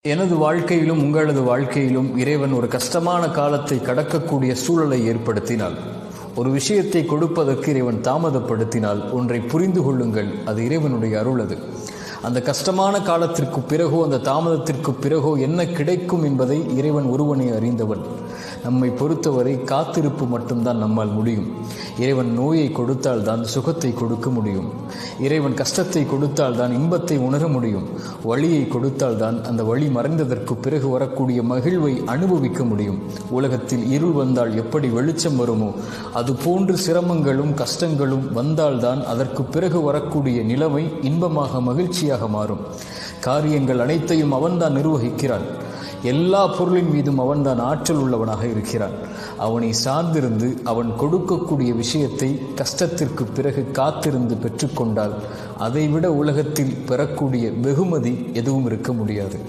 எனது வாழ்க்கையிலும் உங்களது வாழ்க்கையிலும் இறைவன் ஒரு கஷ்டமான காலத்தை கடக்கக்கூடிய சூழலை ஏற்படுத்தினால், ஒரு விஷயத்தை கொடுப்பதற்கு இறைவன் தாமதப்படுத்தினால் ஒன்றை புரிந்து கொள்ளுங்கள், அது இறைவனுடைய அருள். அது அந்த கஷ்டமான காலத்திற்கு பிறகோ அந்த தாமதத்திற்கு பிறகோ என்ன கிடைக்கும் என்பதை இறைவன் ஒருவனே அறிந்தவன். நம்மை பொறுத்தவரை காத்திருப்பு மட்டும்தான் நம்மால் முடியும். இறைவன் நோயை கொடுத்தால் தான் சுகத்தை கொடுக்க முடியும். இறைவன் கஷ்டத்தை கொடுத்தால் தான் இன்பத்தை உணர முடியும். வழியை கொடுத்தால் தான் அந்த வழி மறைந்ததற்கு பிறகு வரக்கூடிய மகிழ்வை அனுபவிக்க முடியும். உலகத்தில் இருள் வந்தால் எப்படி வெளிச்சம் வருமோ அதுபோன்று சிரமங்களும் கஷ்டங்களும் வந்தால்தான் அதற்கு பிறகு வரக்கூடிய நிலைமை இன்பமாக மகிழ்ச்சியாக மாறும். காரியங்கள் அனைத்தையும் அவன்தான் நிர்வகிக்கிறான். எல்லா பொருளின் மீதும் அவன்தான் ஆற்றல் உள்ளவனாக இருக்கிறான். அவனை சார்ந்திருந்து அவன் கொடுக்கக்கூடிய விஷயத்தை கஷ்டத்திற்கு பிறகு காத்திருந்து பெற்றுக்கொண்டால் அதைவிட உலகத்தில் பெறக்கூடிய வெகுமதி எதுவும் இருக்க முடியாது.